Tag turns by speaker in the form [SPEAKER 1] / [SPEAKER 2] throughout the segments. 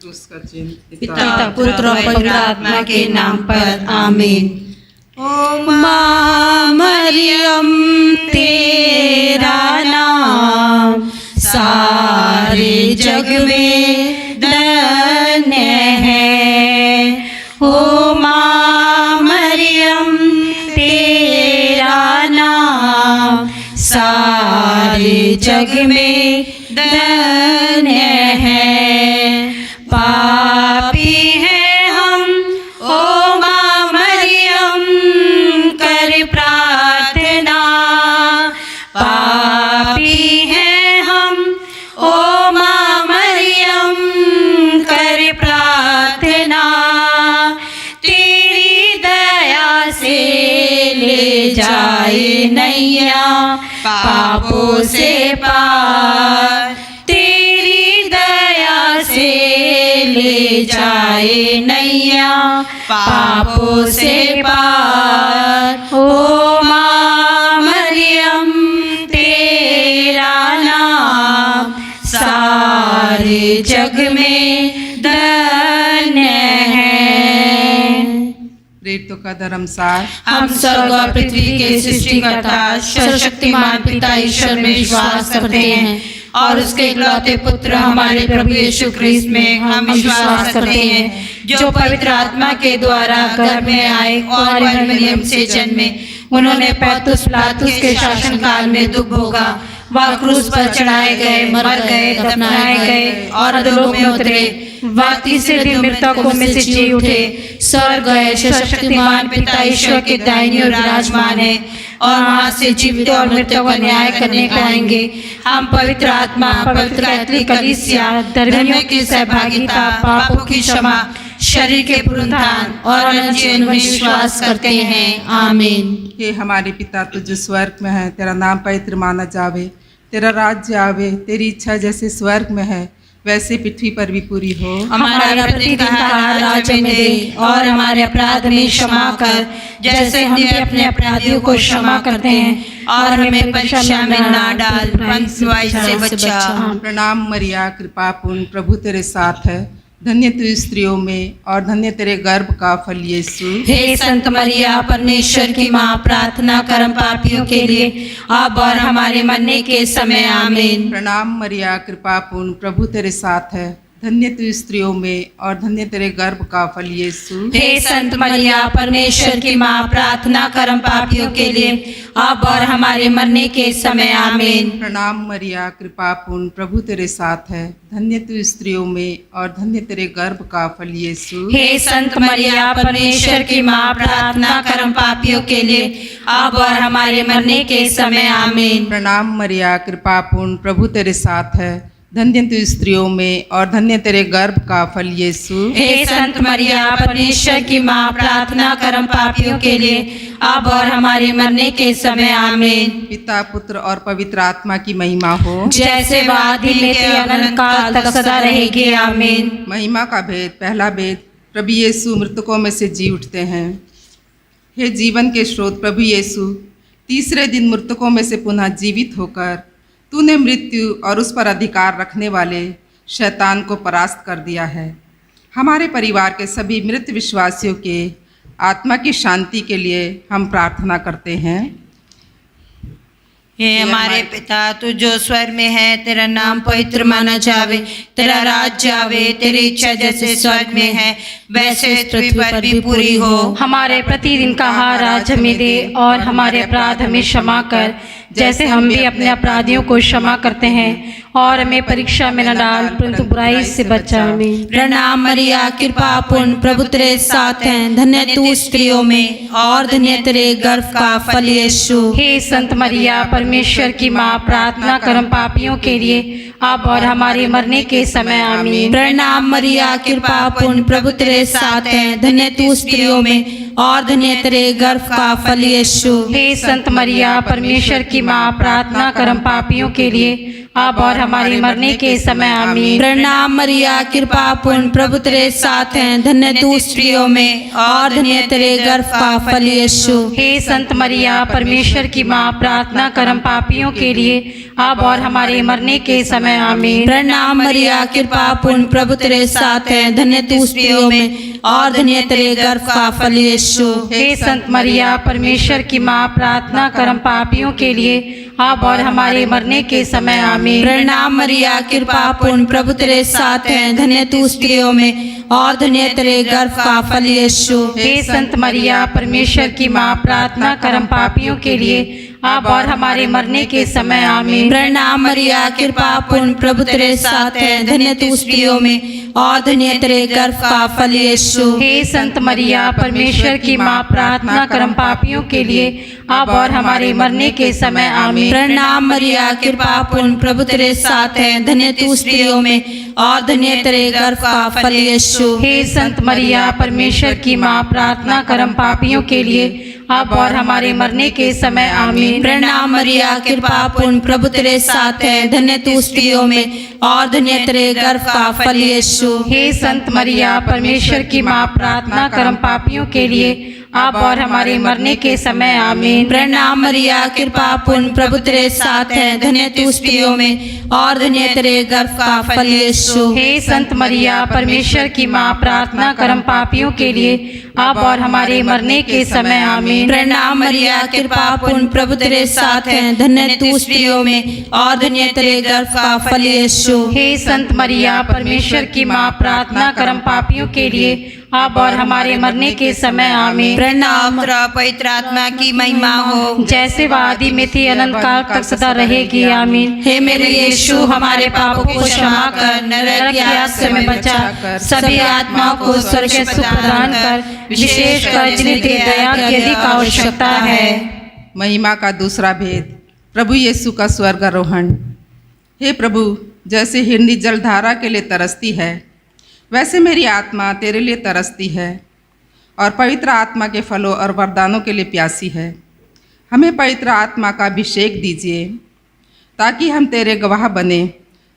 [SPEAKER 1] उसका चिन्ह
[SPEAKER 2] पिता पुत्र और पवित्र आत्मा के नाम पर आमीन।
[SPEAKER 3] ओ
[SPEAKER 2] माँ मरियम तेरा नाम सारे जग में धन्य है। ओ माँ मरियम तेरा नाम सारे जग में धन्य है। पापी हैं हम ओ माँ मरियम कर प्रार्थना। पापी हैं हम ओ माँ मरियम कर प्रार्थना। तेरी दया से ले जाए नैया पापों से पार। तेरी दया से ले जाए नैया पापों से पार। ओ माँ मरियम तेरा नाम सारे जग में धन्य है।
[SPEAKER 1] प्रेरितों का धर्मसार।
[SPEAKER 2] हम स्वर्ग और पृथ्वी के सृष्टिकर्ता सर्वशक्तिमान पिता ईश्वर में विश्वास करते हैं और उसके इकलौते पुत्र हमारे प्रभु यीशु ख्रिस्त में हम विश्वास करते हैं, जो पवित्र आत्मा के द्वारा गर्भ में आए और मरियम से जन्मे। उन्होंने पैतुस पिलातुस के शासन काल में दुख भोगा, वह क्रूस पर चढ़ाए गए, मर गए, दफनाए गए और अधोलोक में उतरे। वह तीसरे दिन मृतकों में से जी उठे, स्वर्ग गए, सर्वशक्तिमान पिता ईश्वर के दाहिनी ओर विराजमान है और वहां से जीवित और मृतकों का न्याय करने को आएंगे। हम पवित्र आत्मा, पवित्र कैथोलिक कलीसिया, धर्मियों की सहभागिता, पापों की क्षमा, शरीर के पुनरुत्थान और अनंत जीवन में विश्वास करते हैं। आमीन।
[SPEAKER 1] हे हमारे पिता तुझ स्वर्ग में है, तेरा नाम पवित्र माना जावे, तेरा राज्य आवे, तेरी इच्छा जैसे स्वर्ग में है वैसे पृथ्वी पर भी पूरी हो।
[SPEAKER 2] हमारा प्रतिदिन का आहार आज हमें दे और हमारे अपराध में क्षमा कर, जैसे हम भी अपने अपराधियों को क्षमा करते हैं, और हमें परीक्षा में ना डाल परंतु बुराई से बचा।
[SPEAKER 1] प्रणाम मरिया, कृपा पूर्ण, प्रभु तेरे साथ है, धन्य तू स्त्रियों में और धन्य तेरे गर्भ का फल यीशु।
[SPEAKER 2] हे संत मरिया परमेश्वर की माँ, प्रार्थना कर हम पापियों के लिए अब और हमारे मरने के समय। आमीन।
[SPEAKER 1] प्रणाम मरिया, कृपा पूर्ण, प्रभु तेरे साथ है, धन्य तू स्त्रियों में और धन्य तेरे गर्भ का फल यीशु।
[SPEAKER 2] हे संत मरिया परमेश्वर की माँ, प्रार्थना कर हम पापियों के लिए अब और हमारे मरने के समय। आमीन।
[SPEAKER 1] प्रणाम मरिया, कृपा पूर्ण, प्रभु तेरे साथ है, धन्य तू स्त्रियों में और धन्य तेरे गर्भ का फल यीशु।
[SPEAKER 2] हे संत मरिया परमेश्वर की माँ, प्रार्थना कर हम पापियों के लिए अब और हमारे मरने के समय। आमीन।
[SPEAKER 1] प्रणाम मरिया, कृपा पूर्ण, प्रभु तेरे साथ है, धन्य तू स्त्रियों में और धन्य तेरे गर्भ का फल यीशु।
[SPEAKER 2] हे संत मरिया परमेश्वर की माँ, प्रार्थना कर हम पापियों के लिए अब और हमारे मरने के समय। आमीन।
[SPEAKER 1] पिता पुत्र और पवित्र आत्मा की महिमा हो,
[SPEAKER 2] जैसे वह आदि में थी अनंत काल तक सदा रहेगी। आमीन।
[SPEAKER 1] महिमा का भेद। पहला भेद, प्रभु यीशु मृतकों में से जी उठते हैं। हे जीवन के स्रोत प्रभु यीशु, तीसरे दिन मृतकों में से पुनः जीवित होकर तूने मृत्यु और उस पर अधिकार रखने वाले शैतान को परास्त कर दिया है। हमारे परिवार के सभी मृत विश्वासियों के आत्मा की शांति के लिए हम प्रार्थना करते हैं।
[SPEAKER 3] हे हमारे पिता तू जो स्वर्ग में है, तेरा नाम पवित्र माना जावे, तेरा राज्य आवे, तेरी इच्छा जैसे स्वर्ग में है वैसे पृथ्वी पर भी पूरी हो।
[SPEAKER 4] हमारे प्रतिदिन का आहार आज हमें दे और हमारे अपराध हमें क्षमा कर, जैसे हम भी अपने अपराधियों को क्षमा करते हैं, और हमें परीक्षा में न डाल परंतु बुराई से बचा। आमीन।
[SPEAKER 2] प्रणाम मरिया, कृपा पूर्ण, प्रभु तेरे साथ हैं, धन्य तू स्त्रियों में और धन्य तेरे गर्भ का फल यीशु।
[SPEAKER 4] हे संत मरिया परमेश्वर की माँ, प्रार्थना कर हम पापियों के लिए अब और हमारे मरने के समय। आमीन।
[SPEAKER 2] प्रणाम मरिया, कृपा पूर्ण, प्रभु तेरे साथ हैं, धन्य तू स्त्रियों में और धन्य तेरे गर्भ का फल यीशु।
[SPEAKER 4] हे संत मरिया परमेश्वर की माँ, प्रार्थना कर हम पापियों के लिए अब और हमारे मरने के समय आमीन।
[SPEAKER 3] प्रणाम मरिया, कृपा पूर्ण, प्रभु तेरे साथ हैं, धन्य तू स्त्रियों में और धन्य तेरे गर्भ का फल यीशु।
[SPEAKER 4] हे संत मरिया, परमेश्वर की माँ, प्रार्थना कर हम पापियों के लिए अब और हमारे मरने के समय आमीन।
[SPEAKER 3] प्रणाम मरिया, कृपा पूर्ण, प्रभु तेरे साथ हैं, धन्य तू स्त्रियों में और धन्य तेरे गर्भ का फल यीशु।
[SPEAKER 4] हे संत मरिया, परमेश्वर की माँ, प्रार्थना कर हम पापियों के लिए अब और हमारे मरने के समय आमीन।
[SPEAKER 3] प्रणाम मरिया, कृपा पूर्ण, प्रभु तेरे साथ हैं, धन्य तू स्त्रियों में और धन्य तेरे गर्भ का फल यीशु।
[SPEAKER 4] हे संत मरिया, परमेश्वर की माँ, प्रार्थना कर हम पापियों के लिए अब और हमारे मरने के समय आमीन।
[SPEAKER 3] प्रणाम मरिया, कृपा पूर्ण, प्रभु तेरे साथ हैं, धन्य तू स्त्रियों में और धन्य तेरे गर्भ का फल यीशु।
[SPEAKER 4] हे संत मरिया, परमेश्वर की माँ, प्रार्थना कर हम पापियों के लिए अब और हमारे मरने के समय आमीन।
[SPEAKER 3] प्रणाम मरिया, कृपा पूर्ण, प्रभु तेरे साथ हैं, धन्य तू स्त्रियों में और धन्य तेरे गर्भ का फल यीशु।
[SPEAKER 4] हे संत मरिया, परमेश्वर की माँ, प्रार्थना कर हम पापियों के लिए अब और हमारे मरने के समय आमीन।
[SPEAKER 3] प्रणाम मरिया, कृपा पूर्ण, प्रभु तेरे साथ हैं, धन्य तू स्त्रियों में और धन्य तेरे गर्भ का फल यीशु।
[SPEAKER 4] हे संत मरिया, परमेश्वर की माँ, प्रार्थना कर हम पापियों के लिए अब और हमारे मरने के समय आमीन।
[SPEAKER 3] प्रणाम मरिया, कृपा पूर्ण, प्रभु तेरे साथ हैं, धन्य तू स्त्रियों में और धन्य तेरे गर्भ का फल यीशु।
[SPEAKER 4] हे संत मरिया, परमेश्वर की माँ, प्रार्थना कर हम पापियों के लिए अब और हमारे मरने के समय आमीन।
[SPEAKER 3] प्रणाम मरिया, कृपा पूर्ण, प्रभु तेरे साथ हैं, धन्य तू स्त्रियों में और धन्य तेरे गर्भ का फल यीशु।
[SPEAKER 4] हे संत मरिया, परमेश्वर की माँ, प्रार्थना कर हम पापियों के लिए अब और हमारे मरने के समय आमीन।
[SPEAKER 3] प्रणाम पवित्र आत्मा की महिमा हो,
[SPEAKER 4] जैसे वह आदि में थी, अनंत काल तक सदा रहेगी आमीन।
[SPEAKER 3] हे मेरे यीशु, हमारे पापों को क्षमा कर, नरक की आग से हमें बचा, सभी आत्माओं को स्वर्ग से सुख प्रदान कर, विशेषकर जिन्हें तेरी दया की अधिक आवश्यकता है।
[SPEAKER 1] महिमा का दूसरा भेद, प्रभु यीशु का स्वर्गारोहण। हे प्रभु, जैसे हिरनी जलधारा के लिए तरसती है, वैसे मेरी आत्मा तेरे लिए तरसती है और पवित्र आत्मा के फलों और वरदानों के लिए प्यासी है। हमें पवित्र आत्मा का अभिषेक दीजिए ताकि हम तेरे गवाह बने।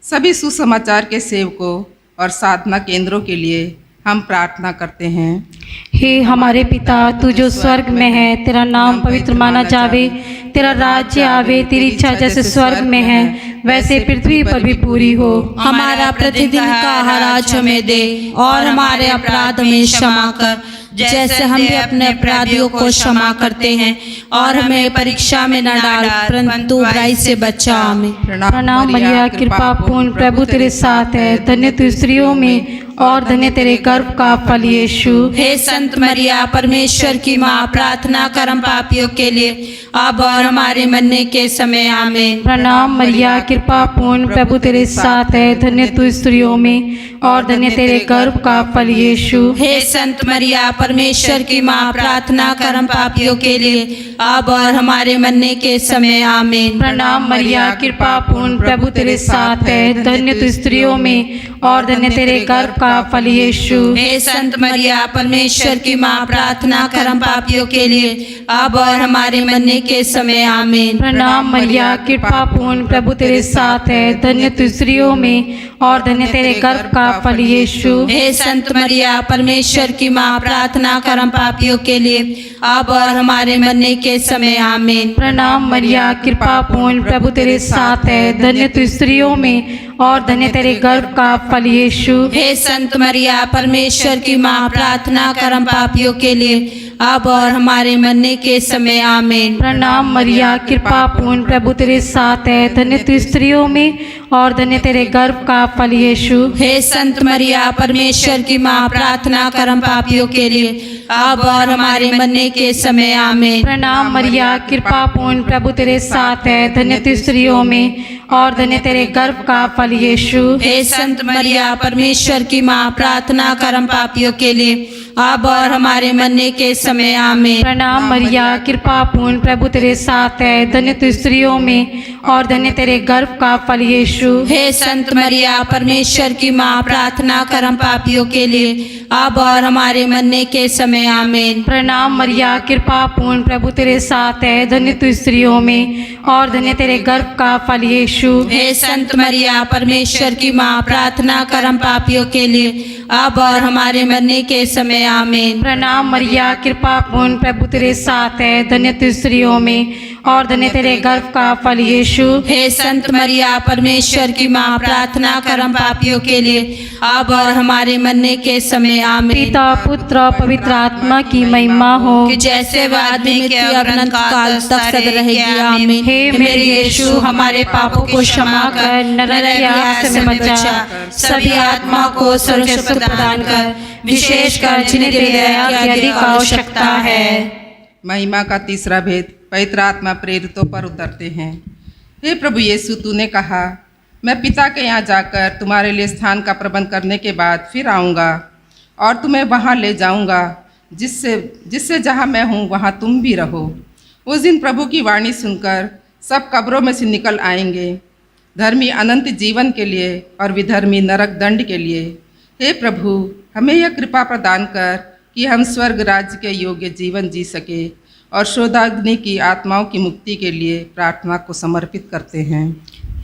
[SPEAKER 1] सभी सुसमाचार के सेवकों और साधना केंद्रों के लिए हम प्रार्थना करते हैं।
[SPEAKER 4] हे हमारे पिता, तू जो स्वर्ग में है, तेरा नाम पवित्र माना जावे, तेरा राज्य आवे, तेरी इच्छा जैसे स्वर्ग में है वैसे पृथ्वी पर भी पूरी हो।
[SPEAKER 3] हमारा प्रतिदिन का आहार आज हमें दे और हमारे अपराध हमें क्षमा कर, जैसे हम भी अपने अपराधियों को क्षमा करते हैं, और हमें परीक्षा में न डाल परंतु बुराई से बचा। हमें
[SPEAKER 4] प्रणाम मरिया, कृपा पूर्ण, प्रभु तेरे साथ है, धन्य तू स्त्रियों में और धन्य तेरे गर्भ का फल यीशु।
[SPEAKER 3] हे संत मरिया, परमेश्वर की माँ, प्रार्थना कर हम पापियों के लिए अब और हमारे मरने के समय आमीन।
[SPEAKER 4] प्रणाम मरिया, कृपा पूर्ण, प्रभु तेरे साथ है, धन्य तू स्त्रियों में और धन्य तेरे गर्भ का फल यीशु।
[SPEAKER 3] हे संत मरिया, परमेश्वर की माँ, प्रार्थना कर हम पापियों के लिए अब और हमारे मरने के समय आमीन।
[SPEAKER 4] प्रणाम मरिया, कृपा पूर्ण, प्रभु तेरे साथ है, धन्य तू स्त्रियों में और धन्य तेरे गर्भ का फल यीशु।
[SPEAKER 3] हे संत मरिया, परमेश्वर की माँ, प्रार्थना कर हम पापियों के लिए अब और हमारे मरने के समय आमीन।
[SPEAKER 4] प्रणाम मरिया, कृपा पूर्ण, प्रभु तेरे साथ है, धन्य तू स्त्रियों में और धन्य तेरे गर्भ का फल यीशु।
[SPEAKER 3] हे संत मरिया, परमेश्वर की माँ, प्रार्थना कर हम पापियों के लिए अब और हमारे मरने के समय आमीन।
[SPEAKER 4] प्रणाम मरिया, कृपा पूर्ण, प्रभु तेरे साथ है, धन्य तू स्त्रियों में और धन्य तेरे गर्भ का फल यीशु।
[SPEAKER 3] हे संत मरिया, परमेश्वर की माँ, प्रार्थना कर हम पापियों के लिए अब और हमारे मरने के समय आमीन।
[SPEAKER 4] प्रणाम मरिया, कृपा पूर्ण, प्रभु तेरे साथ है, धन्य तू स्त्रियों में और धन्य तेरे गर्भ का फल यीशु।
[SPEAKER 3] हे संत मरिया, परमेश्वर की माँ, प्रार्थना कर हम पापियों के लिए अब और हमारे मरने के समय आमीन।
[SPEAKER 4] प्रणाम मरिया, कृपा पूर्ण, प्रभु तेरे साथ है, धन्य तू स्त्रियों में और धन्य तेरे गर्भ का फल यीशु।
[SPEAKER 3] हे संत मरिया, परमेश्वर की माँ, प्रार्थना कर हम पापियों के लिए अब और हमारे मरने के समय आमीन।
[SPEAKER 4] प्रणाम मरिया, कृपा पूर्ण, प्रभु तेरे साथ है, धन्य तू स्त्रियों में और धन्य तेरे गर्भ का फल यीशु।
[SPEAKER 3] हे संत मरिया परमेश्वर की माँ, प्रार्थना कर हम पापियों के लिए, अब और हमारे मरने के समय। आमीन।
[SPEAKER 4] प्रणाम मरिया, कृपा पूर्ण, प्रभु तेरे साथ है, धन्य तू स्त्रियों में और धन्य तेरे गर्भ का फल यीशु।
[SPEAKER 3] हे संत मरिया परमेश्वर की माँ, प्रार्थना कर हम पापियों के लिए, अब और हमारे मरने के समय। आमीन।
[SPEAKER 4] प्रणाम मरिया, कृपा पूर्ण, प्रभु तेरे साथ है, धन्य तू स्त्रियों में और धन्य तेरे गर्भ का फल यीशु।
[SPEAKER 3] हे संत मरिया परमेश्वर की माँ, प्रार्थना कर हम पापियों के लिए, अब और हमारे मरने के समय। आमीन।
[SPEAKER 4] पिता पुत्र और पवित्र आत्मा की महिमा हो,
[SPEAKER 3] कि जैसे वह आदि में थी, अब अनंत काल तक सदा रहेगी। आमीन।
[SPEAKER 4] हे मेरे यीशु, हमारे पापों को क्षमा कर, नरक की आग से बचा,
[SPEAKER 3] सभी आत्मा को सुरक्षा प्रदान कर, विशेषकर जिन्हें तेरी दया की अधिक आवश्यकता है।
[SPEAKER 1] महिमा का तीसरा भेद, पवित्र आत्मा प्रेरितों पर उतरते हैं। हे प्रभु यीशु, तूने कहा, मैं पिता के यहाँ जाकर तुम्हारे लिए स्थान का प्रबंध करने के बाद फिर आऊँगा और तुम्हें वहाँ ले जाऊँगा, जिससे जहाँ मैं हूँ वहाँ तुम भी रहो। उस दिन प्रभु की वाणी सुनकर सब कब्रों में से निकल आएंगे, धर्मी अनंत जीवन के लिए और विधर्मी नरक दंड के लिए। हे प्रभु, हमें यह कृपा प्रदान कर कि हम स्वर्ग राज्य के योग्य जीवन जी सके और शोधाग्नि की आत्माओं की मुक्ति के लिए प्रार्थना को समर्पित करते हैं।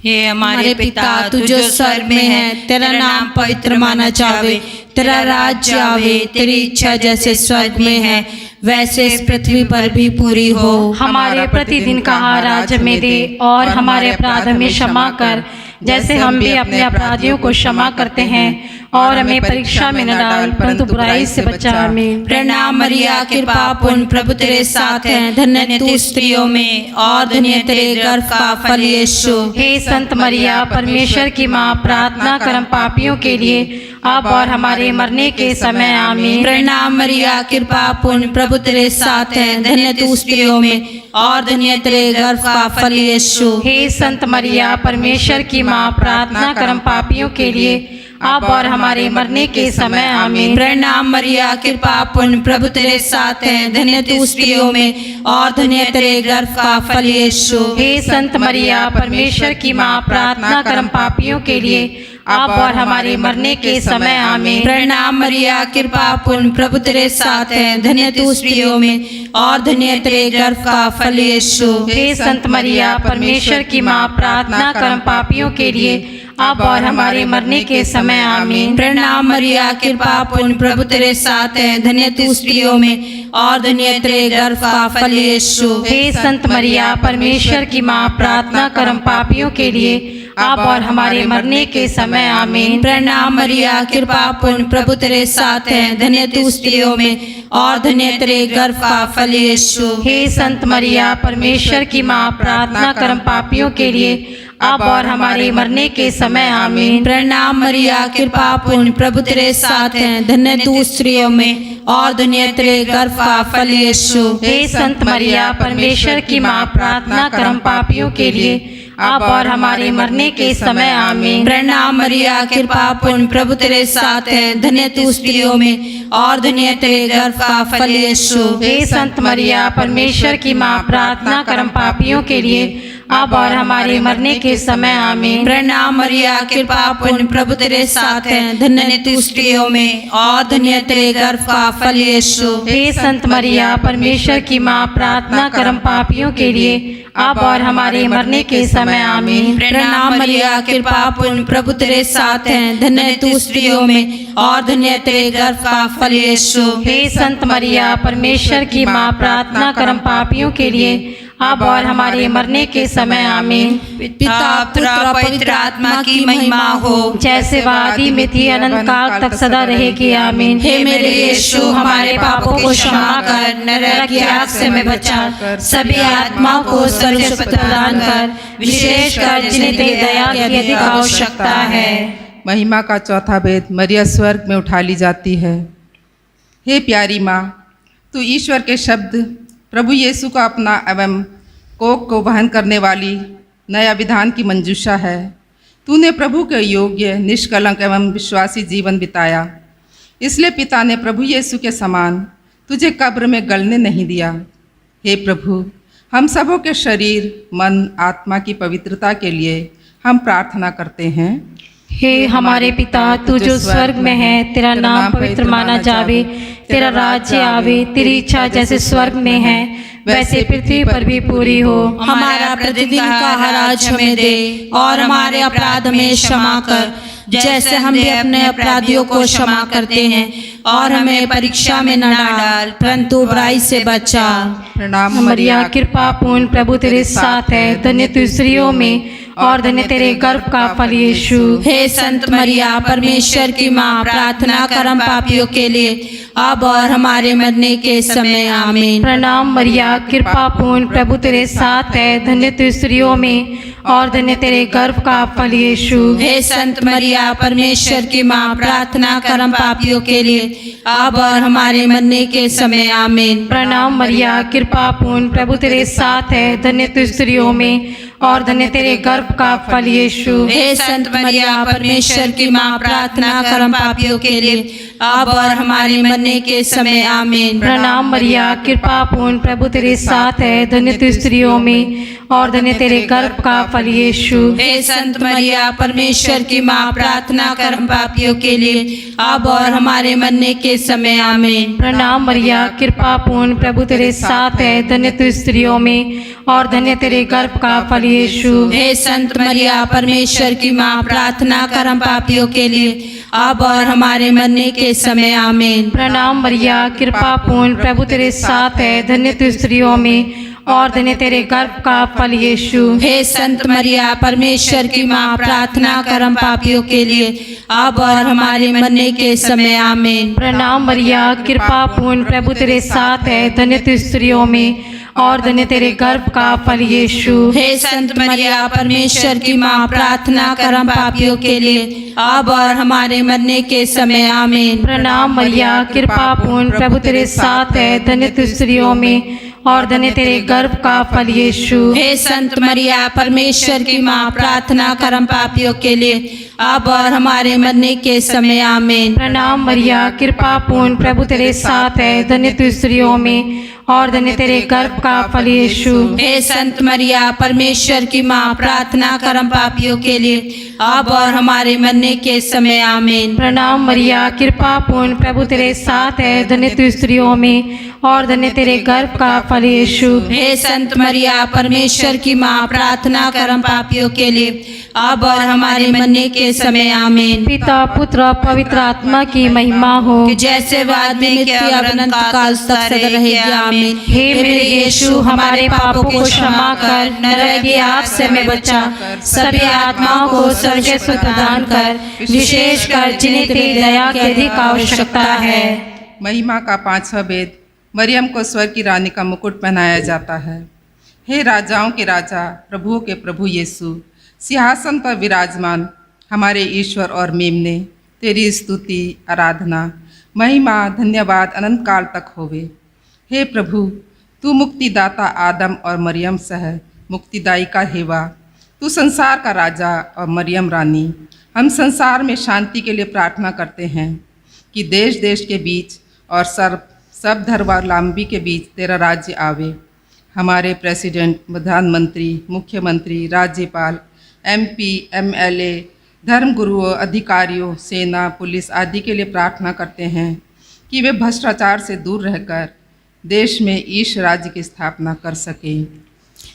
[SPEAKER 2] हे हमारे पिता,
[SPEAKER 3] तू जो स्वर्ग में है, तेरा नाम पवित्र माना जावे, तेरा राज्य आवे, तेरी इच्छा जैसे स्वर्ग में है वैसे इस पृथ्वी पर भी पूरी हो।
[SPEAKER 4] हमारे प्रतिदिन का आहार आज हमें दे और हमारे अपराध हमें क्षमा कर, जैसे हम भी अपने अपराधियों को क्षमा करते हैं, और हमें परीक्षा में न डाल, परंतु बुराई से बचा। आमीन।
[SPEAKER 3] प्रणाम मरिया, कृपा पूर्ण, प्रभु तेरे साथ है, धन्य तू स्त्रियों में और धन्य तेरे गर्भ का फल यीशु।
[SPEAKER 4] हे संत मरिया परमेश्वर की माँ, प्रार्थना कर हम पापियों के लिए, अब और हमारे मरने के समय। आमीन।
[SPEAKER 3] प्रणाम मरिया, कृपा पूर्ण, प्रभु तेरे साथ है, धन्य तू स्त्रियों में और धन्य तेरे गर्भ का फल यीशु।
[SPEAKER 4] हे संत मरिया परमेश्वर की माँ, प्रार्थना कर हम पापियों के लिए, अब और हमारे मरने के समय। आमीन।
[SPEAKER 3] प्रणाम मरिया, कृपा पूर्ण, प्रभु तेरे साथ है, धन्य तू स्त्रियों में और धन्य तेरे गर्भ का फल यीशु।
[SPEAKER 4] हे संत मरिया परमेश्वर की माँ, प्रार्थना कर हम पापियों के लिए, अब और हमारे मरने के समय। आमीन।
[SPEAKER 3] प्रणाम मरिया, कृपा पूर्ण, प्रभु तेरे साथ है, धन्य तू स्त्रियों में और धन्य तेरे गर्भ का फल यीशु।
[SPEAKER 4] हे संत मरिया परमेश्वर की माँ, प्रार्थना कर हम पापियों के लिए, अब और हमारे मरने के समय। आमीन।
[SPEAKER 3] प्रणाम मरिया, कृपा पूर्ण, प्रभु तेरे साथ है, धन्य तू स्त्रियों में और धन्य तेरे गर्भ का फल यीशु।
[SPEAKER 4] हे संत मरिया परमेश्वर की माँ, प्रार्थना कर हम पापियों के लिए, अब और हमारे मरने के समय। आमीन।
[SPEAKER 3] प्रणाम मरिया, कृपा पूर्ण, प्रभु तेरे साथ है, धन्य तू स्त्रियों में और धन्य तेरे गर्भ का फल यीशु।
[SPEAKER 4] हे संत मरिया परमेश्वर की माँ, प्रार्थना कर हम पापियों के लिए, अब और हमारे मरने के समय। आमीन।
[SPEAKER 3] प्रणाम मरिया, कृपा पूर्ण, प्रभु तेरे साथ है, धन्य तू स्त्रियों में और धन्य तेरे गर्भ का फल यीशु।
[SPEAKER 4] हे संत मरिया परमेश्वर की माँ, प्रार्थना कर हम पापियों के लिए, अब और हमारे मरने के समय। आमीन।
[SPEAKER 3] प्रणाम मरिया, कृपा पूर्ण, प्रभु तेरे साथ है, धन्य तू स्त्रियों में और धन्य तेरे गर्भ का फल यीशु।
[SPEAKER 4] हे संत मरिया परमेश्वर की माँ, प्रार्थना कर हम पापियों के लिए, अब और हमारे मरने के समय। आमीन।
[SPEAKER 3] प्रणाम मरिया, कृपा पूर्ण, प्रभु तेरे साथ है, धन्य तू स्त्रियों में और धन्य तेरे गर्भ का फल यीशु।
[SPEAKER 4] हे संत मरिया परमेश्वर की माँ, प्रार्थना कर हम पापियों के लिए, अब और हमारे मरने के समय। आमीन।
[SPEAKER 3] प्रणाम मरिया, कृपा पूर्ण, प्रभु तेरे साथ है, धन्य तू स्त्रियों में और धन्य तेरे गर्भ का फल यीशु।
[SPEAKER 4] हे संत मरिया परमेश्वर की माँ, प्रार्थना कर हम पापियों के लिए, अब और हमारे मरने के समय। आमीन।
[SPEAKER 3] पिता पुत्र और पवित्र आत्मा की महिमा हो,
[SPEAKER 4] जैसे वह आदि में थी, अनंत काल तक सदा रहेगी। आमीन।
[SPEAKER 3] हे मेरे यीशु, हमारे पापों को क्षमा कर, नरक की आग से हमें बचा, सभी आत्माओं को सुरक्षा प्रदान कर, विशेषकर जिन्हें तेरी दया की अधिक आवश्यकता है।
[SPEAKER 1] महिमा का चौथा भेद, मरिया स्वर्ग में उठा ली जाती है। हे प्यारी माँ, तू ईश्वर के शब्द प्रभु यीशु का अपना एवं कोख को वहन करने वाली नया विधान की मंजूषा है। तूने प्रभु के योग्य, निष्कलंक एवं विश्वासी जीवन बिताया, इसलिए पिता ने प्रभु यीशु के समान तुझे कब्र में गलने नहीं दिया। हे प्रभु, हम सबों के शरीर, मन, आत्मा की पवित्रता के लिए हम प्रार्थना करते हैं।
[SPEAKER 4] हे हमारे पिता, तू जो स्वर्ग में है, तेरा नाम पवित्र माना जावे, तेरा राज्य आवे, तेरी इच्छा जैसे स्वर्ग में है वैसे पृथ्वी पर भी पूरी हो।
[SPEAKER 3] हमारा प्रतिदिन का आहार आज हमें दे, और हमारे अपराध में क्षमा कर, जैसे हम भी अपने अपराधियों को क्षमा करते हैं, और हमें परीक्षा में न डाल, परंतु बुराई से बचा।
[SPEAKER 1] प्रणाम
[SPEAKER 4] मरिया, कृपा पूर्ण, प्रभु तेरे साथ है, धन्य तू स्त्रियों में और धन्य तेरे गर्भ का फल यीशु।
[SPEAKER 3] हे संत मरिया, परमेश्वर की माँ, प्रार्थना कर हम पापियों के लिए, अब और हमारे मरने के समय। आमीन।
[SPEAKER 4] प्रणाम मरिया, कृपा पूर्ण, प्रभु तेरे साथ है, धन्य तू स्त्रियों में और धन्य तेरे गर्भ का फल यीशु।
[SPEAKER 3] हे संत मरिया, परमेश्वर की माँ, प्रार्थना कर हम पापियों के लिए, अब और हमारे मरने के समय। आमीन।
[SPEAKER 4] प्रणाम मरिया, कृपा पूर्ण, प्रभु तेरे साथ है, धन्य तू स्त्रियों में और धन्य तेरे गर्भ का फल यीशु।
[SPEAKER 3] हे संत मरिया, परमेश्वर की माँ, प्रार्थना कर हम पापियों के लिए, अब और हमारे मरने के समय। आमीन।
[SPEAKER 4] प्रणाम मरिया, कृपा पूर्ण, प्रभु तेरे साथ है, धन्य तू स्त्रियों में और धन्य तेरे गर्भ का फल यीशु।
[SPEAKER 3] हे संत मरिया, परमेश्वर की माँ, प्रार्थना कर हम पापियों के लिए, अब और हमारे मरने के समय। आमीन।
[SPEAKER 4] प्रणाम मरिया, कृपा पूर्ण, प्रभु तेरे साथ है, धन्य तू स्त्रियों में और धन्य तेरे गर्भ का फल यीशु।
[SPEAKER 3] हे संत मरिया, परमेश्वर की माँ, प्रार्थना कर हम पापियों के लिए, अब और हमारे मरने के समय। आमीन।
[SPEAKER 4] प्रणाम मरिया, कृपा पूर्ण, प्रभु तेरे साथ है, धन्य तू स्त्रियों में और धन्य तेरे गर्भ का फल यीशु।
[SPEAKER 3] हे संत मरिया, परमेश्वर की माँ, प्रार्थना कर हम पापियों के लिए, अब और हमारे मरने के समय। आमीन।
[SPEAKER 4] प्रणाम मरिया, कृपा पूर्ण, प्रभु तेरे साथ है, धन्य तू स्त्रियों में और धन्य तेरे गर्भ का फल यीशु।
[SPEAKER 3] हे संत मरिया, परमेश्वर की माँ, प्रार्थना कर हम पापियों के लिए, अब और हमारे मरने के समय। आमीन।
[SPEAKER 4] प्रणाम मरिया, कृपा पूर्ण, प्रभु तेरे साथ है, धन्य तू स्त्रियों में और धन्य तेरे गर्भ का फल यीशु।
[SPEAKER 3] हे संत मरिया, परमेश्वर की माँ, प्रार्थना कर हम पापियों के लिए, अब और हमारे मरने के समय। आमीन।
[SPEAKER 4] प्रणाम मरिया, कृपा पूर्ण, प्रभु तेरे साथ है, धन्य तू स्त्रियों में और धन्य तेरे गर्भ का फल यीशु।
[SPEAKER 3] हे संत मरिया, परमेश्वर की माँ, प्रार्थना कर हम पापियों के लिए, अब और हमारे मरने के समय। आमीन।
[SPEAKER 4] प्रणाम मरिया, कृपा पूर्ण, प्रभु तेरे साथ है, धन्य तू स्त्रियों में और धन्य तेरे गर्भ का फल यीशु।
[SPEAKER 3] हे संत मरिया, परमेश्वर की माँ, प्रार्थना कर हम पापियों के लिए, अब और हमारे मरने के समय। आमीन।
[SPEAKER 4] पिता, पुत्र और पवित्र आत्मा की महिमा हो,
[SPEAKER 3] कि जैसे बाद में नित्य और अनंत काल तक सदा रहेगी। आमीन।
[SPEAKER 4] हे मेरे यीशु, हमारे पापों को क्षमा कर, नरक की आग से हमें बचा, सभी आत्माओं को स्वर्ग से प्रदान कर, विशेष कर जिन्हें तेरी दया की अधिक आवश्यकता है।
[SPEAKER 1] महिमा का 5वां वेद, मरियम को स्वर्ग की रानी का मुकुट पहनाया जाता है। हे राजाओं के राजा, प्रभुओं के प्रभु यीशु, सिंहासन पर विराजमान हमारे ईश्वर और मेमने, तेरी स्तुति, आराधना, महिमा, धन्यवाद अनंत काल तक होवे। हे प्रभु, तू मुक्तिदाता आदम और मरियम सह मुक्तिदायिका हेवा, तू संसार का राजा और मरियम रानी। हम संसार में शांति के लिए प्रार्थना करते हैं कि देश देश के बीच और सब धर्मावलंबी के बीच तेरा राज्य आवे। हमारे प्रेसिडेंट, प्रधानमंत्री, मुख्यमंत्री, राज्यपाल, MP, MLA, धर्मगुरुओं, अधिकारियों, सेना, पुलिस आदि के लिए प्रार्थना करते हैं कि वे भ्रष्टाचार से दूर रहकर देश में ईश राज्य की स्थापना कर सकें।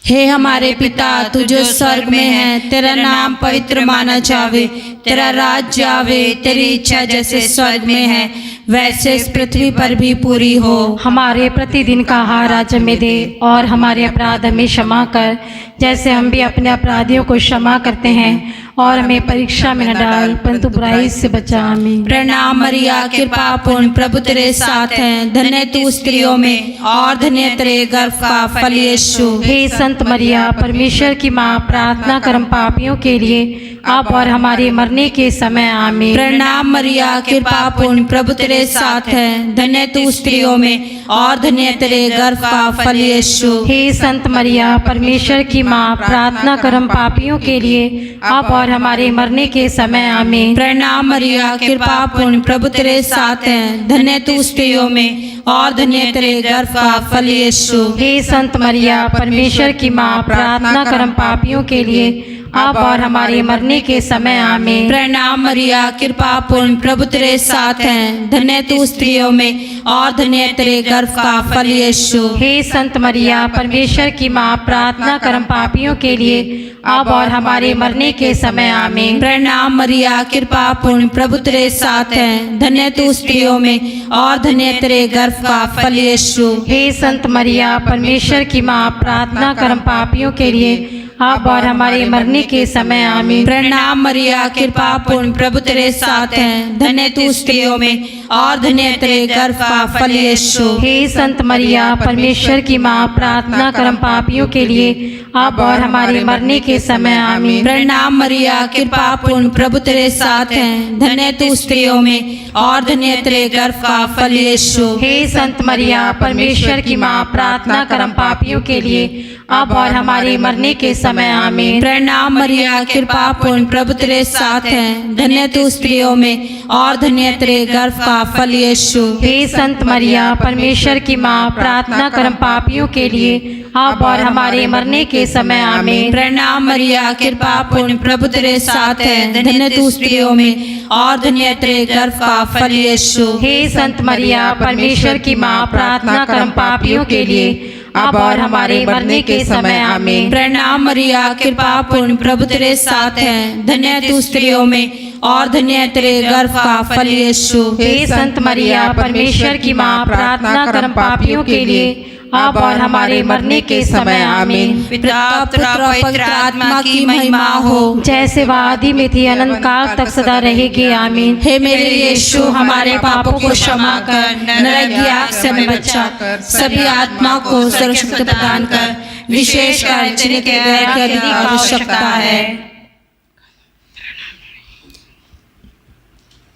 [SPEAKER 3] हे हमारे पिता, तू जो स्वर्ग में है, तेरा नाम पवित्र माना जावे, तेरा राज्य आवे, तेरी इच्छा जैसे स्वर्ग में है वैसे इस पृथ्वी पर भी पूरी हो।
[SPEAKER 4] हमारे प्रतिदिन का आहार आज हमें दे और हमारे अपराध हमें क्षमा कर, जैसे हम भी अपने अपराधियों को क्षमा करते हैं, और हमें परीक्षा में न डाल, परंतु बुराई से बचा। आमीन।
[SPEAKER 3] प्रणाम मरिया, कृपा पूर्ण, प्रभु तेरे साथ है, धन्य तू स्त्रियों में और धन्य तेरे गर्भ का फल यीशु।
[SPEAKER 4] हे संत मरिया, परमेश्वर की माँ, प्रार्थना कर हम पापियों के लिए अब और हमारे मरने के समय आमीन।
[SPEAKER 3] प्रणाम मरिया, कृपा पूर्ण, प्रभु तेरे साथ है, धन्य तू स्त्रियों में और धन्य तेरे गर्भ का फल यीशु।
[SPEAKER 4] हे संत मरिया, परमेश्वर की माँ, प्रार्थना कर हम पापियों के लिए अब और हमारे मरने के समय आमीन।
[SPEAKER 3] प्रणाम मरिया, कृपा पूर्ण, प्रभु तेरे साथ है, धन्य तू स्त्रियों में और धन्य तेरे गर्भ का फल यीशु।
[SPEAKER 4] हे संत मरिया, परमेश्वर की माँ, प्रार्थना कर हम पापियों के लिए अब और हमारे मरने के समय आमीन।
[SPEAKER 3] प्रणाम मरिया, कृपा पूर्ण, प्रभु तेरे साथ है, धन्य तू स्त्रियों में और धन्य तेरे गर्भ का फल यीशु।
[SPEAKER 4] हे संत मरिया, परमेश्वर की माँ, प्रार्थना कर हम पापियों के लिए अब और हमारे मरने के समय आमीन।
[SPEAKER 3] प्रणाम मरिया, कृपा पूर्ण, प्रभु तेरे साथ है, धन्य तू स्त्रियों में और धन्य तेरे गर्भ का फल यीशु।
[SPEAKER 4] हे संत मरिया, परमेश्वर की माँ, प्रार्थना कर हम पापियों के लिए अब और हमारे मरने के समय आमीन।
[SPEAKER 3] प्रणाम मरिया, कृपा पूर्ण, प्रभु तेरे साथ है, धन्य तू स्त्रियों में और धन्य तेरे गर्भ का फल यीशु।
[SPEAKER 4] हे संत मरिया, परमेश्वर की माँ, प्रार्थना कर हम पापियों के लिए अब और हमारे मरने के समय आमीन।
[SPEAKER 3] प्रणाम मरिया, कृपा पूर्ण, प्रभु तेरे साथ है, धन्य तू स्त्रियों में और धन्य तेरे गर्भ का फल यीशु।
[SPEAKER 4] हे संत मरिया, परमेश्वर की माँ, प्रार्थना कर हम पापियों के लिए अब और हमारे मरने के समय आमीन।
[SPEAKER 3] प्रणाम मरिया, कृपा पूर्ण, प्रभु तेरे साथ है, धन्य तू स्त्रियों में और धन्य तेरे गर्भ का फल यीशु।
[SPEAKER 4] हे संत मरिया, परमेश्वर की माँ, प्रार्थना कर हम पापियों के लिए अब और हमारे मरने के समय आमीन।
[SPEAKER 3] प्रणाम मरिया, कृपा पूर्ण, प्रभु तेरे साथ है, धन्य तू स्त्रियों में और धन्य तेरे गर्भ का फल यीशु।
[SPEAKER 4] हे संत मरिया, परमेश्वर की माँ, प्रार्थना कर हम पापियों के लिए अब और हमारे मरने के समय आमीन।
[SPEAKER 3] प्रणाम मरिया, कृपा पूर्ण, प्रभु तेरे साथ है, धन्य तू स्त्रियों में और धन्य तेरे गर्भ का फल यीशु।
[SPEAKER 4] हे संत मरिया, परमेश्वर की माँ, प्रार्थना कर हम पापियों के लिए अब और हमारे मरने के समय आमीन।
[SPEAKER 3] पिता, पुत्र और पवित्र आत्मा की महिमा हो,
[SPEAKER 4] जैसे वह आदि में थी, अनंत काल तक सदा रहेगी आमीन।
[SPEAKER 3] हे मेरे यीशु, हमारे पापों को क्षमा कर, नरक की आग से हमें बचा, सभी आत्मा को सुरक्षित प्रदान कर, विशेषकर जिनके दया की अधिक आवश्यकता है।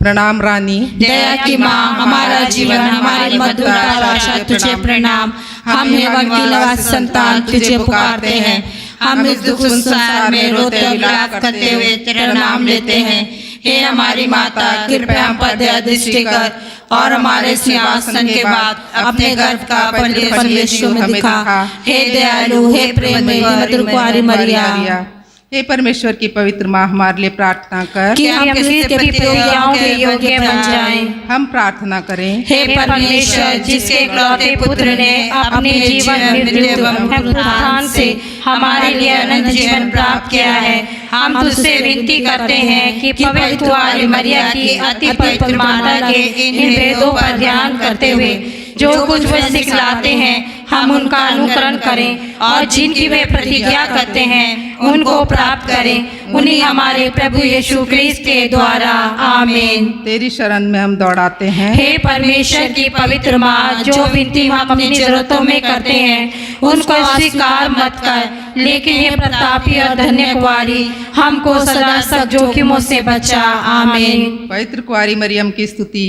[SPEAKER 1] प्रणाम रानी,
[SPEAKER 3] दया की माँ, हमारा जीवन, हमारी मधुर आशा तुझे प्रणाम। हम हेवन की निवास संतान तुझे पुकारते हैं, हम इस दुख संसार में रोते विलाप करते हुए तेरा नाम लेते हैं। हे हमारी माता, कृपया हम पर दया दृष्टि कर और हमारे सिंहासन के बाद अपने गर्भ का फल यीशु में दिखा। हे दयालु, हे प्रेममयी मधुर कुंवारी मरिया,
[SPEAKER 1] हे परमेश्वर की पवित्र माँ, हमारे लिए प्रार्थना कर
[SPEAKER 3] कि हम क्रिस्त की प्रतिज्ञाओं के योग्य बन जाएं।
[SPEAKER 1] हम प्रार्थना करें।
[SPEAKER 3] हे परमेश्वर, जिसके इकलौते पुत्र ने अपने जीवन, मृत्यु एवं पुनरुत्थान से हमारे लिए अनंत जीवन प्राप्त किया है, हम तुझसे विनती करते हैं कि पवित्र कुंवारी मरिया की अति पवित्र माता के इन भेदों पर ध्यान करते हुए जो कुछ वे सिखलाते हैं हम उनका अनुकरण करें और जिनकी वे प्रतिज्ञा करते हैं उनको प्राप्त करें, उन्हीं हमारे प्रभु यीशु क्रिस्त के द्वारा। आमीन।
[SPEAKER 1] तेरी शरण में हम दौड़ाते हैं।
[SPEAKER 3] हे परमेश्वर की पवित्र माँ, जो विनती हम अपनी जरूरतों में करते हैं उनको स्वीकार मत कर, लेकिन ये प्रतापी और धन्य कुंवारी हमको सदा सब जोखिमों से बचा। आमीन।
[SPEAKER 1] पवित्र कुंवारी मरियम की स्तुति।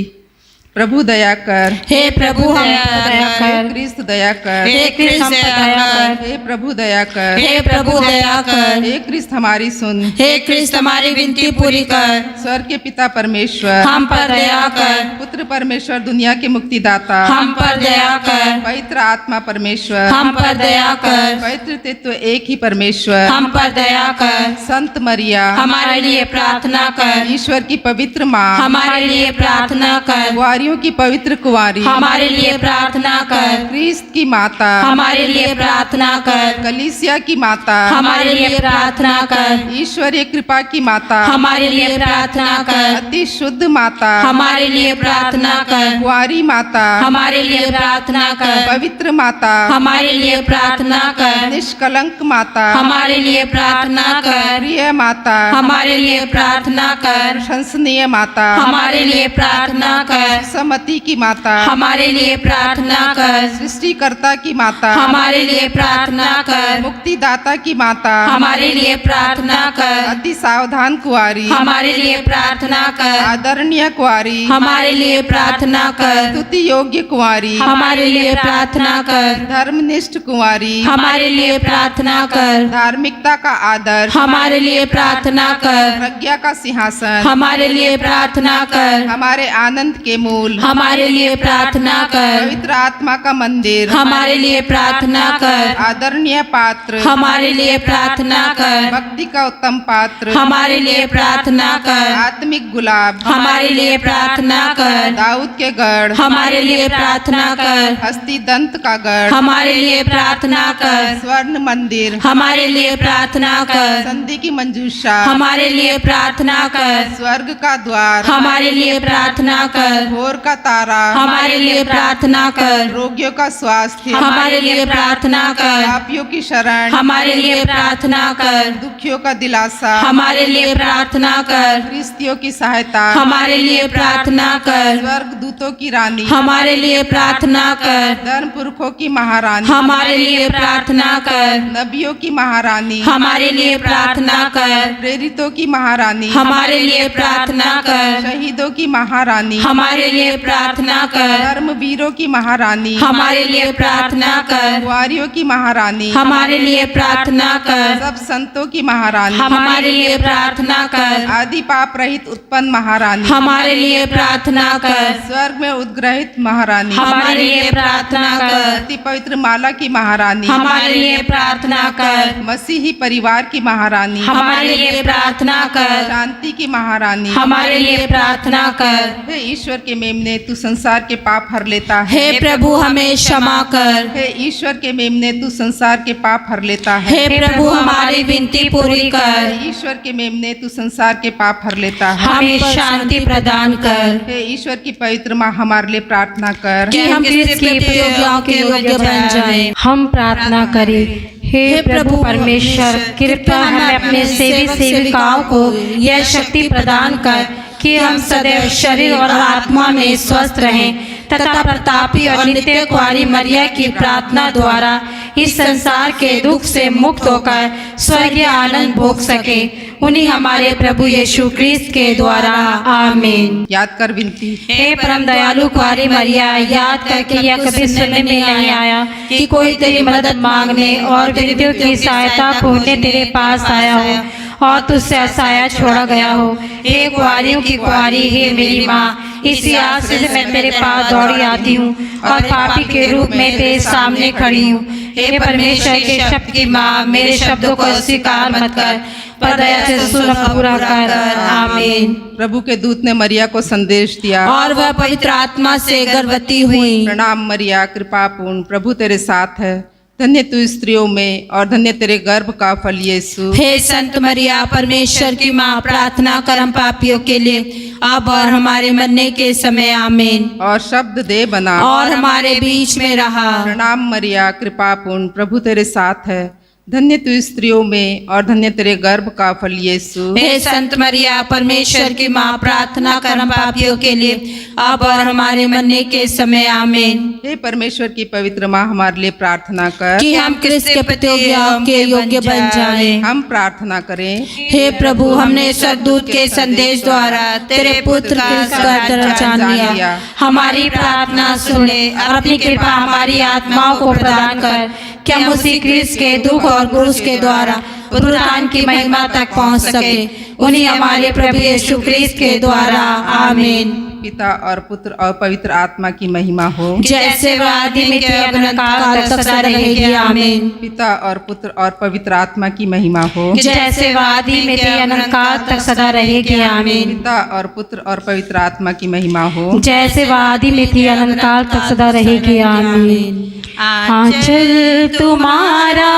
[SPEAKER 1] प्रभु दया कर,
[SPEAKER 3] हे प्रभु हम
[SPEAKER 4] दया कर,
[SPEAKER 1] हे क्रिस्त दया कर,
[SPEAKER 3] हे क्रिस्त
[SPEAKER 4] हम पर दया कर,
[SPEAKER 1] हे प्रभु दया कर,
[SPEAKER 3] हे प्रभु दया कर,
[SPEAKER 1] हे क्रिस्त हमारी सुन,
[SPEAKER 3] हे क्रिस्त हमारी विनती पूरी कर,
[SPEAKER 1] स्वर्ग के पिता परमेश्वर
[SPEAKER 3] हम पर दया कर,
[SPEAKER 1] पुत्र परमेश्वर दुनिया के मुक्तिदाता
[SPEAKER 3] हम पर दया कर,
[SPEAKER 1] पवित्र आत्मा परमेश्वर
[SPEAKER 3] हम पर दया कर,
[SPEAKER 1] पवित्र तत्व एक ही परमेश्वर
[SPEAKER 3] हम पर दया कर,
[SPEAKER 1] संत मरिया
[SPEAKER 3] हमारे लिए प्रार्थना कर,
[SPEAKER 1] ईश्वर की पवित्र माँ
[SPEAKER 3] हमारे लिए प्रार्थना कर,
[SPEAKER 1] कुंवारियों की पवित्र कुंवारी
[SPEAKER 3] हमारे लिए प्रार्थना कर,
[SPEAKER 1] क्रिस्त की माता
[SPEAKER 3] हमारे लिए प्रार्थना कर,
[SPEAKER 1] कलीसिया की माता
[SPEAKER 3] हमारे लिए प्रार्थना कर,
[SPEAKER 1] ईश्वरीय कृपा की माता
[SPEAKER 3] हमारे लिए प्रार्थना कर,
[SPEAKER 1] अति शुद्ध माता
[SPEAKER 3] हमारे लिए प्रार्थना कर,
[SPEAKER 1] कुंवारी माता
[SPEAKER 3] हमारे लिए प्रार्थना कर,
[SPEAKER 1] पवित्र माता
[SPEAKER 3] हमारे लिए प्रार्थना कर,
[SPEAKER 1] निष्कलंक माता
[SPEAKER 3] हमारे लिए प्रार्थना कर,
[SPEAKER 1] प्रिय माता
[SPEAKER 3] हमारे लिए प्रार्थना कर,
[SPEAKER 1] प्रशंसनीय माता
[SPEAKER 3] हमारे लिए प्रार्थना कर,
[SPEAKER 1] असमति की माता,
[SPEAKER 3] हमारे लिए प्रार्थना कर।
[SPEAKER 1] सृष्टिकर्ता की माता,
[SPEAKER 3] हमारे लिए प्रार्थना कर।
[SPEAKER 1] मुक्तिदाता की माता,
[SPEAKER 3] हमारे लिए प्रार्थना कर।
[SPEAKER 1] अति सावधान कुंवारी,
[SPEAKER 3] हमारे लिए प्रार्थना कर।
[SPEAKER 1] आदरणीय कुंवारी,
[SPEAKER 3] हमारे लिए प्रार्थना कर।
[SPEAKER 1] स्तुति योग्य कुंवारी,
[SPEAKER 3] हमारे लिए प्रार्थना कर।
[SPEAKER 1] धर्मनिष्ठ कुंवारी,
[SPEAKER 3] हमारे लिए प्रार्थना कर।
[SPEAKER 1] धार्मिकता का आदर्श,
[SPEAKER 3] हमारे लिए प्रार्थना कर।
[SPEAKER 1] प्रज्ञा का सिंहासन,
[SPEAKER 3] हमारे लिए प्रार्थना कर।
[SPEAKER 1] हमारे आनंद के मूल,
[SPEAKER 3] हमारे लिए प्रार्थना कर।
[SPEAKER 1] पवित्र आत्मा का मंदिर,
[SPEAKER 3] हमारे लिए प्रार्थना कर।
[SPEAKER 1] आदरणीय पात्र,
[SPEAKER 3] हमारे लिए प्रार्थना कर।
[SPEAKER 1] भक्ति का उत्तम पात्र,
[SPEAKER 3] हमारे लिए प्रार्थना कर।
[SPEAKER 1] आत्मिक गुलाब,
[SPEAKER 3] हमारे लिए प्रार्थना कर।
[SPEAKER 1] दाऊद के गढ़,
[SPEAKER 3] हमारे लिए प्रार्थना कर।
[SPEAKER 1] हस्ती दंत का गढ़,
[SPEAKER 3] हमारे लिए प्रार्थना कर।
[SPEAKER 1] स्वर्ण मंदिर,
[SPEAKER 3] हमारे लिए प्रार्थना कर।
[SPEAKER 1] संधि की मंजूषा,
[SPEAKER 3] हमारे लिए प्रार्थना कर।
[SPEAKER 1] स्वर्ग का द्वार,
[SPEAKER 3] हमारे लिए प्रार्थना कर।
[SPEAKER 1] भोर का तारा,
[SPEAKER 3] हमारे लिए प्रार्थना कर।
[SPEAKER 1] रोगियों का स्वास्थ्य,
[SPEAKER 3] हमारे लिए प्रार्थना कर।
[SPEAKER 1] पापियों की शरण,
[SPEAKER 3] हमारे लिए प्रार्थना कर।
[SPEAKER 1] दुखियों का दिलासा,
[SPEAKER 3] हमारे लिए प्रार्थना कर।
[SPEAKER 1] गृहस्थियों की सहायता,
[SPEAKER 3] हमारे लिए प्रार्थना कर।
[SPEAKER 1] स्वर्ग दूतों की रानी,
[SPEAKER 3] हमारे लिए प्रार्थना कर।
[SPEAKER 1] धर्म पुरखों की महारानी,
[SPEAKER 3] हमारे लिए प्रार्थना कर।
[SPEAKER 1] नबियों की महारानी,
[SPEAKER 3] हमारे लिए प्रार्थना कर।
[SPEAKER 1] प्रेरितों की महारानी,
[SPEAKER 3] हमारे लिए प्रार्थना कर।
[SPEAKER 1] शहीदों की महारानी,
[SPEAKER 3] हमारे लिए प्रार्थना कर।
[SPEAKER 1] धर्मवीरों की महारानी,
[SPEAKER 3] हमारे लिए प्रार्थना कर।
[SPEAKER 1] कुंवारियों की महारानी,
[SPEAKER 3] हमारे लिए प्रार्थना कर।
[SPEAKER 1] सब संतों की महारानी,
[SPEAKER 3] हमारे लिए प्रार्थना कर।
[SPEAKER 1] आदि पाप रहित उत्पन्न महारानी,
[SPEAKER 3] हमारे लिए प्रार्थना कर।
[SPEAKER 1] स्वर्ग में उद्ग्रहित महारानी,
[SPEAKER 3] हमारे लिए प्रार्थना कर।
[SPEAKER 1] अति पवित्र माला की महारानी,
[SPEAKER 3] हमारे लिए प्रार्थना कर।
[SPEAKER 1] मसीही परिवार की महारानी,
[SPEAKER 3] हमारे लिए प्रार्थना कर।
[SPEAKER 1] शांति की महारानी,
[SPEAKER 3] हमारे लिए प्रार्थना कर।
[SPEAKER 1] हे ईश्वर के मेमने, तू संसार के पाप हर लेता है।
[SPEAKER 3] हे प्रभु हमें क्षमा कर।
[SPEAKER 1] हे ईश्वर के मेमने, तू संसार के पाप हर लेता है।
[SPEAKER 3] हे प्रभु हमारी विनती पूरी कर।
[SPEAKER 1] हे ईश्वर के मेमने, तू संसार के पाप हर लेता है।
[SPEAKER 3] हमें शांति प्रदान कर।
[SPEAKER 1] हे ईश्वर की पवित्र माँ, हमारे लिए प्रार्थना कर।
[SPEAKER 3] कि हम क्रिस्त की प्रतिज्ञाओं के योग्य बन जाएं।
[SPEAKER 4] हम प्रार्थना करें। हे प्रभु परमेश्वर, कृपया हमें अपने सेविकाओं को यह शक्ति प्रदान कर कि हम सदैव शरीर और आत्मा में स्वस्थ रहें तथा प्रतापी और नित्य कुंवारी मरिया की प्रार्थना द्वारा इस संसार के दुख से मुक्त होकर स्वर्गीय आनंद भोग सके। उन्हीं हमारे प्रभु यीशु क्रिस्त के द्वारा, आमीन।
[SPEAKER 1] याद कर विनती।
[SPEAKER 4] हे परम दयालु कुंवारी मरिया, याद करके यह कभी सुनने में नहीं आया कि कोई तेरी मदद मांगने और विनतियों की सहायता खोजने तेरे पास आया हो और तुझसे असहाय छोड़ा गया हो। हे कुंवारियों की कुंवारी, हे मेरी माँ, इसी आस से मैं तेरे पास दौड़ी आती हूँ और पापी के रूप में तेरे सामने खड़ी हूँ। हे परमेश्वर के शब्द की माँ, मेरे शब्दों को स्वीकार मत कर, पर दया से सुन पूरा कर। आमीन।
[SPEAKER 1] प्रभु के दूत ने मरिया को संदेश दिया
[SPEAKER 3] और वह पवित्र आत्मा से गर्भवती हुई।
[SPEAKER 1] प्रणाम मरिया, कृपापूर्ण, प्रभु तेरे साथ है। धन्य तू स्त्रियों में और धन्य तेरे गर्भ का फल यीशु।
[SPEAKER 3] हे संत मरिया, परमेश्वर की माँ, प्रार्थना कर हम पापियों के लिए अब और हमारे मरने के समय, आमीन।
[SPEAKER 1] और शब्द दे बना
[SPEAKER 3] और हमारे बीच में रहा।
[SPEAKER 1] प्रणाम मरिया, कृपापूर्ण, प्रभु तेरे साथ है। धन्य तू स्त्रियों में और धन्य तेरे गर्भ का फल यीशु।
[SPEAKER 3] हे संत मरिया, परमेश्वर की माँ, प्रार्थना कर हम पापियों के लिए अब और हमारे मरने के समय, आमीन।
[SPEAKER 1] हे परमेश्वर की पवित्र माँ, हमारे लिए प्रार्थना कर
[SPEAKER 3] कि हम क्रिस्त के प्रतिज्ञाओं के योग्य बन जाएं।
[SPEAKER 1] हम प्रार्थना करें।
[SPEAKER 3] हे प्रभु, हमने स्वर्गदूत के संदेश द्वारा तेरे पुत्र क्रिस्त का दर्द जान लिया।
[SPEAKER 4] हमारी प्रार्थना सुने और अपनी कृपा हमारी आत्माओं को प्रदान कर कि हम उसी क्रिस्त के दुख और क्रूस के द्वारा पुनरुत्थान की महिमा तक पहुंच सके। उन्हीं हमारे प्रभु यीशु क्रिस्त के द्वारा, आमीन।
[SPEAKER 1] पिता और पुत्र और पवित्र आत्मा की महिमा हो,
[SPEAKER 4] जैसे वह आदि में थी, अनंत काल तक सदा रहेगी, आमीन।
[SPEAKER 1] पिता और पुत्र और पवित्र आत्मा की महिमा हो,
[SPEAKER 4] जैसे वह आदि में थी, अनंत काल तक सदा रहेगी, आमीन।
[SPEAKER 1] पिता और पुत्र और पवित्र आत्मा की महिमा हो,
[SPEAKER 4] जैसे वह आदि में थी, अनंत काल तक सदा रहेगी, आमीन। आंचल तुम्हारा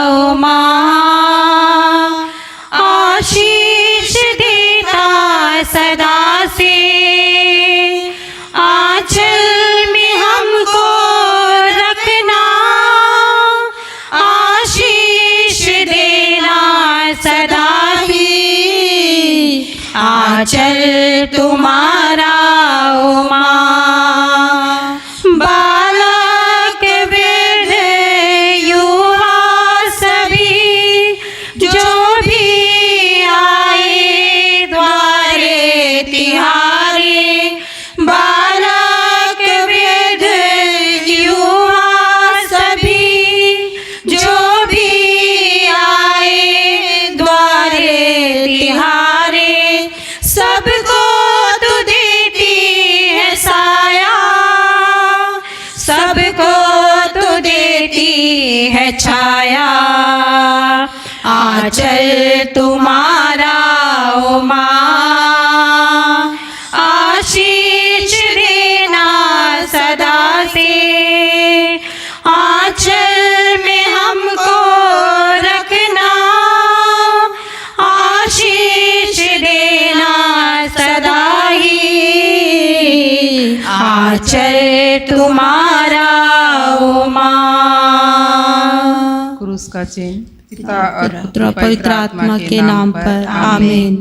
[SPEAKER 4] ओ माँ, आशीष देता सदा से, आंचल में हमको रखना, आशीष देना सदा ही। आंचल तुम्हारा ओ माँ,
[SPEAKER 3] है छाया, आंचल तुम्हारा ओ माँ, आशीष देना सदा से, आंचल में हमको रखना, आशीष देना सदा ही, आंचल तुम्हारा ओ माँ।
[SPEAKER 1] क्रूस का चिन्ह पिता और
[SPEAKER 3] पुत्र और पवित्र आत्मा के नाम पर आमीन।